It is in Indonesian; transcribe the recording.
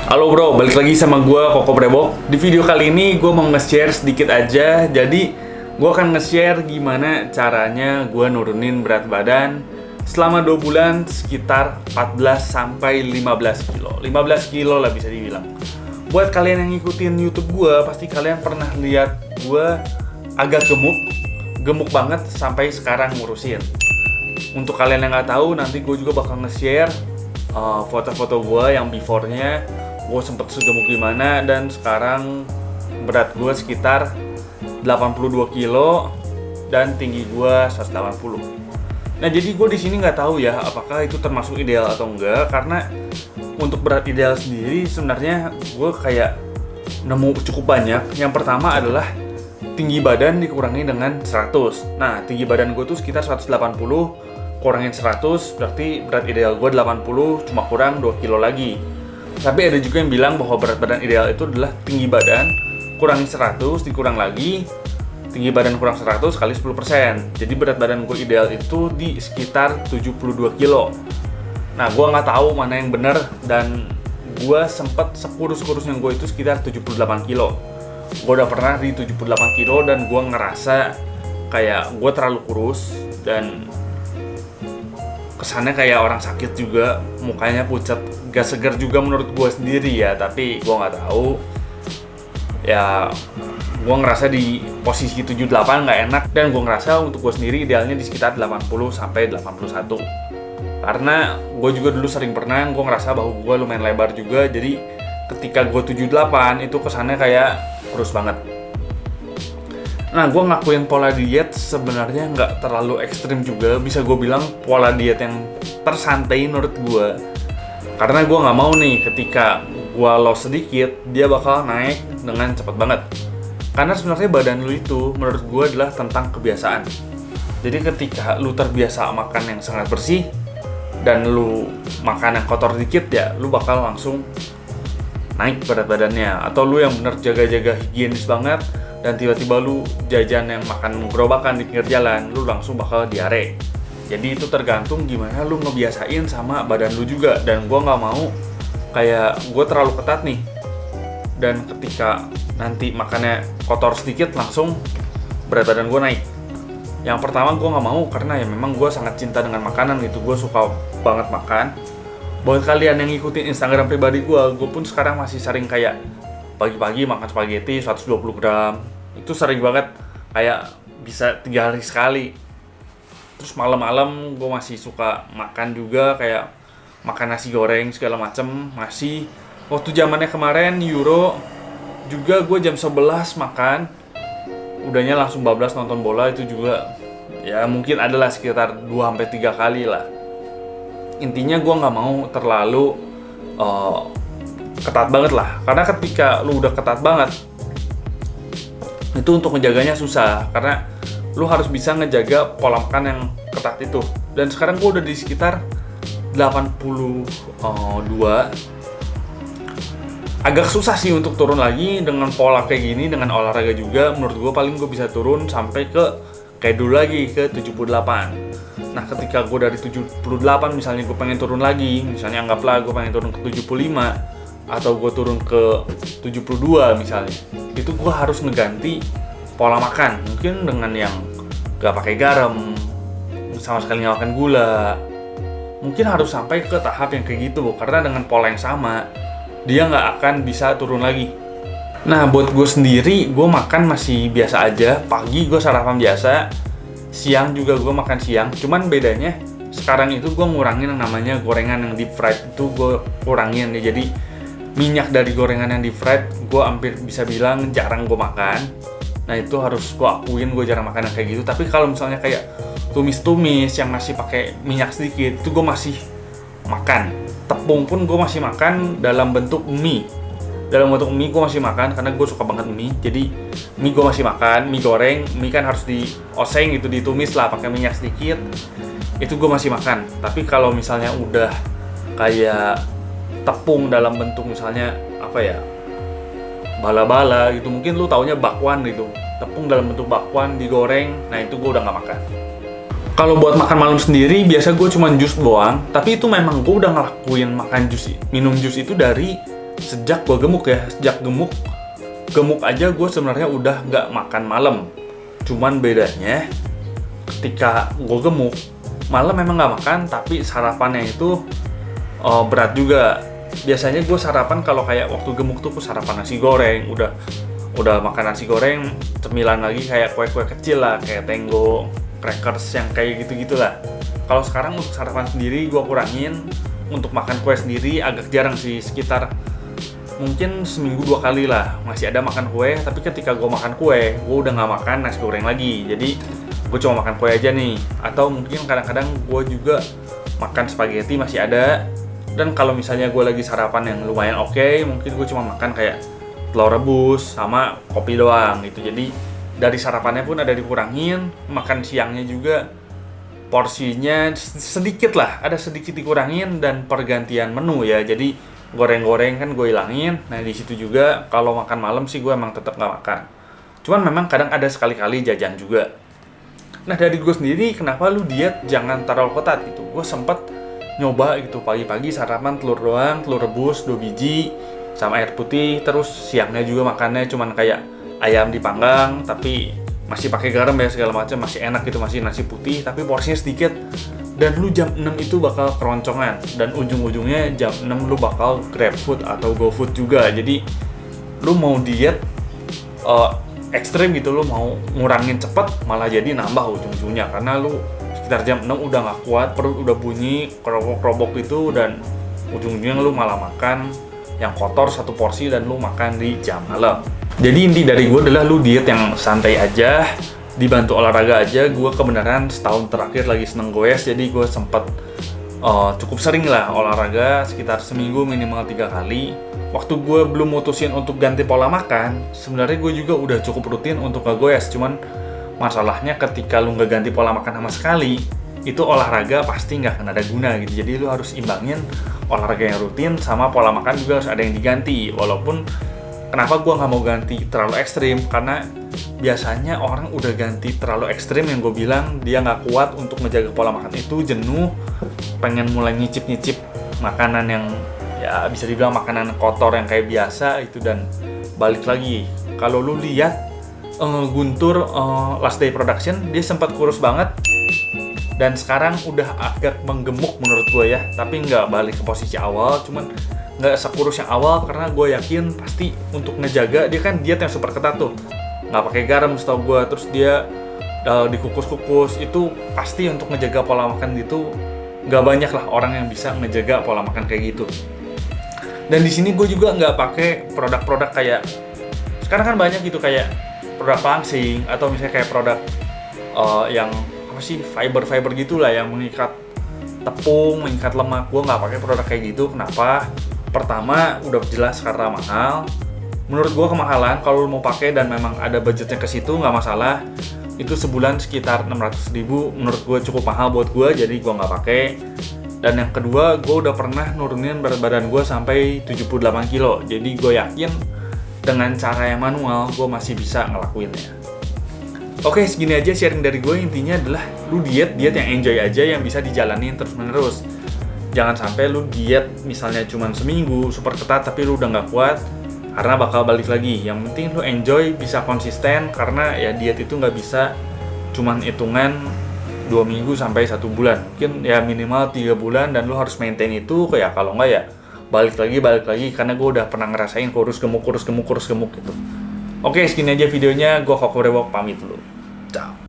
Halo bro, balik lagi sama gue Koko Brebo. Di video kali ini gue mau nge-share sedikit aja. Jadi gue akan nge-share gimana caranya gue nurunin berat badan selama 2 bulan sekitar 14 sampai 15 kilo 15 kilo lah bisa dibilang. Buat kalian yang ngikutin YouTube gue, pasti kalian pernah lihat gue agak gemuk banget sampai sekarang ngurusin. Untuk kalian yang nggak tahu, nanti gue juga bakal nge-share foto-foto gue yang before-nya gue sempet segemuk gimana, dan sekarang berat gue sekitar 82 kilo dan tinggi gue 180. Nah jadi gue di sini nggak tahu ya apakah itu termasuk ideal atau enggak, karena untuk berat ideal sendiri sebenarnya gue kayak nemu cukup banyak. Yang pertama adalah tinggi badan dikurangi dengan 100. Nah tinggi badan gue tuh sekitar 180, kurangin 100 berarti berat ideal gue 80, cuma kurang 2 kilo lagi. Tapi ada juga yang bilang bahwa berat badan ideal itu adalah tinggi badan kurangi 100 dikurang lagi tinggi badan kurang 100 kali 10%. Jadi berat badan gue ideal itu di sekitar 72 kilo. Nah gue nggak tahu mana yang benar, dan gue sempet sekurus-kurusnya gue itu sekitar 78 kilo. Gue udah pernah di 78 kilo dan gue ngerasa kayak gue terlalu kurus dan kesannya kayak orang sakit juga, mukanya pucat, gak segar juga menurut gue sendiri ya. Tapi gue nggak tahu ya, gue ngerasa di posisi 78 nggak enak, dan gue ngerasa untuk gue sendiri idealnya di sekitar 80 sampai 81. Karena gue juga dulu sering pernah, gue ngerasa bahu gue lumayan lebar juga, jadi ketika gue 78 itu kesannya kayak kurus banget. Nah, gue ngakuin pola diet sebenarnya nggak terlalu ekstrim juga. Bisa gue bilang pola diet yang tersantai menurut gue. Karena gue nggak mau nih ketika gue loss sedikit, dia bakal naik dengan cepat banget. Karena sebenarnya badan lu itu menurut gue adalah tentang kebiasaan. Jadi ketika lu terbiasa makan yang sangat bersih, dan lu makan yang kotor dikit ya, lu bakal langsung naik berat badannya. Atau lu yang bener jaga-jaga higienis banget, dan tiba-tiba lu jajan yang makan gerobakan di pinggir jalan, lu langsung bakal diare. Jadi itu tergantung gimana lu ngebiasain sama badan lu juga. Dan gue nggak mau kayak gue terlalu ketat nih, dan ketika nanti makannya kotor sedikit langsung berat badan gue naik. Yang pertama gue nggak mau, karena ya memang gue sangat cinta dengan makanan gitu, gue suka banget makan. Buat kalian yang ngikutin Instagram pribadi gue pun sekarang masih sering kayak pagi-pagi makan spaghetti 120 gram. Itu sering banget, kayak bisa 3 hari sekali. Terus malam-malam gue masih suka makan juga, kayak makan nasi goreng segala macem. Masih waktu zamannya kemarin Euro juga gue jam 11 makan, udahnya langsung bablas nonton bola. Itu juga ya mungkin adalah sekitar 2-3 kali lah. Intinya gue nggak mau terlalu ketat banget lah, karena ketika lu udah ketat banget itu untuk menjaganya susah, karena lu harus bisa ngejaga pola makan yang ketat itu. Dan sekarang gue udah di sekitar 82. Agak susah sih untuk turun lagi dengan pola kayak gini, dengan olahraga juga. Menurut gue paling gue bisa turun sampai ke kayak dulu lagi, ke 78. Nah ketika gue dari 78 misalnya gue pengen turun lagi, misalnya anggaplah gue pengen turun ke 75 atau gue turun ke 72 misalnya, itu gue harus ngeganti pola makan. Mungkin dengan yang gak pakai garam, sama sekali gak makan gula. Mungkin harus sampai ke tahap yang kayak gitu, karena dengan pola yang sama dia gak akan bisa turun lagi. Nah buat gue sendiri, gue makan masih biasa aja. Pagi gue sarapan biasa, siang juga gue makan siang. Cuman bedanya sekarang itu gue ngurangin yang namanya gorengan yang deep fried. Itu gue kurangin ya. Jadi minyak dari gorengan yang deep fried gue hampir bisa bilang jarang gue makan. Nah itu harus gue akuin, gue jarang makan yang kayak gitu. Tapi kalau misalnya kayak tumis-tumis yang masih pakai minyak sedikit, itu gue masih makan. Tepung pun gue masih makan dalam bentuk mie. Dalam bentuk mie gue masih makan, karena gue suka banget mie. Jadi mie gue masih makan, mie goreng. Mie kan harus dioseng gitu, ditumis lah pakai minyak sedikit. Itu gue masih makan. Tapi kalau misalnya udah kayak tepung dalam bentuk misalnya apa ya, bala-bala gitu, mungkin lu taunya bakwan gitu, tepung dalam bentuk bakwan digoreng, nah itu gue udah nggak makan. Kalau buat makan malam sendiri, biasa gue cuma jus doang. Tapi itu memang gue udah ngelakuin makan jus, minum jus itu dari sejak gue gemuk ya, sejak gemuk aja gue sebenarnya udah nggak makan malam. Cuman bedanya ketika gue gemuk, malam memang nggak makan, tapi sarapannya itu berat juga. Biasanya gue sarapan kalau kayak waktu gemuk tuh gue sarapan nasi goreng, udah makan nasi goreng, cemilan lagi kayak kue-kue kecil lah, kayak Tenggo, crackers yang kayak gitu-gitulah. Kalau sekarang untuk sarapan sendiri gue kurangin, untuk makan kue sendiri agak jarang sih, sekitar mungkin seminggu 2 kali lah masih ada makan kue. Tapi ketika gue makan kue, gue udah nggak makan nasi goreng lagi, jadi gue cuma makan kue aja nih. Atau mungkin kadang-kadang gue juga makan spaghetti masih ada. Dan kalau misalnya gue lagi sarapan yang lumayan oke, mungkin gue cuma makan kayak telur rebus sama kopi doang gitu. Jadi dari sarapannya pun ada dikurangin, makan siangnya juga porsinya sedikit lah, ada sedikit dikurangin, dan pergantian menu ya. Jadi goreng-goreng kan gue hilangin. Nah di situ juga kalau makan malam sih gue emang tetap nggak makan. Cuman memang kadang ada sekali-kali jajan juga. Nah dari gue sendiri, kenapa lu diet jangan terlalu ketat gitu? Gue sempet nyoba gitu, pagi-pagi sarapan telur doang, telur rebus 2 biji sama air putih. Terus siangnya juga makannya cuman kayak ayam dipanggang, tapi masih pakai garam ya segala macam, masih enak gitu, masih nasi putih tapi porsinya sedikit. Dan lu jam 6 itu bakal keroncongan, dan ujung-ujungnya jam 6 lu bakal grab food atau go food juga. Jadi lu mau diet ekstrim gitu, lu mau ngurangin cepet, malah jadi nambah ujung-ujungnya, karena lu sekitar jam 6 udah gak kuat, perut udah bunyi kerobok-kerobok itu, dan ujung-ujungnya lu malah makan yang kotor satu porsi dan lu makan di jam malam. Jadi inti dari gue adalah lu diet yang santai aja, dibantu olahraga aja. Gue kebenaran setahun terakhir lagi seneng goes, jadi gue sempet cukup sering lah olahraga, sekitar seminggu minimal 3 kali. Waktu gue belum mutusin untuk ganti pola makan, sebenarnya gue juga udah cukup rutin untuk nge-goes. Cuman masalahnya ketika lu nggak ganti pola makan sama sekali, itu olahraga pasti nggak akan ada guna gitu. Jadi lu harus imbangin olahraga yang rutin sama pola makan juga harus ada yang diganti. Walaupun kenapa gue nggak mau ganti terlalu ekstrim, karena biasanya orang udah ganti terlalu ekstrim yang gue bilang dia nggak kuat untuk menjaga pola makan itu, jenuh, pengen mulai nyicip-nyicip makanan yang ya bisa dibilang makanan kotor yang kayak biasa itu, dan balik lagi. Kalau lu lihat Guntur Last Day Production, dia sempat kurus banget dan sekarang udah agak menggemuk menurut gue ya, tapi nggak balik ke posisi awal, cuman nggak sekurus yang awal, karena gue yakin pasti untuk ngejaga, dia kan diet yang super ketat tuh, nggak pakai garam setahu gue, terus dia dikukus-kukus, itu pasti untuk ngejaga pola makan gitu. Nggak banyak lah orang yang bisa ngejaga pola makan kayak gitu. Dan di sini gue juga nggak pakai produk-produk kayak sekarang kan banyak gitu, kayak produk langsing atau misalnya kayak produk yang apa sih, fiber gitulah, yang mengikat tepung, mengikat lemak. Gue nggak pakai produk kayak gitu. Kenapa? Pertama, udah jelas karena mahal. Menurut gue kemahalan. Kalau lo mau pakai dan memang ada budgetnya ke situ, nggak masalah. Itu sebulan sekitar 600.000, menurut gue cukup mahal buat gue, jadi gue nggak pakai. Dan yang kedua, gue udah pernah nurunin berat badan gue sampai 78 kilo. Jadi gue yakin dengan cara yang manual, gue masih bisa ngelakuinnya. Oke, segini aja sharing dari gue. Intinya adalah lu diet yang enjoy aja, yang bisa dijalanin terus-menerus. Jangan sampai lu diet misalnya cuma seminggu super ketat tapi lu udah nggak kuat, karena bakal balik lagi. Yang penting lu enjoy, bisa konsisten, karena ya diet itu nggak bisa cuman hitungan 2 minggu sampai 1 bulan. Mungkin ya minimal 3 bulan, dan lu harus maintain itu. Kayak kalau nggak ya balik lagi, karena gue udah pernah ngerasain kurus gemuk gitu. Oke, segini aja videonya. Gue Koko Rewok pamit dulu. Ciao.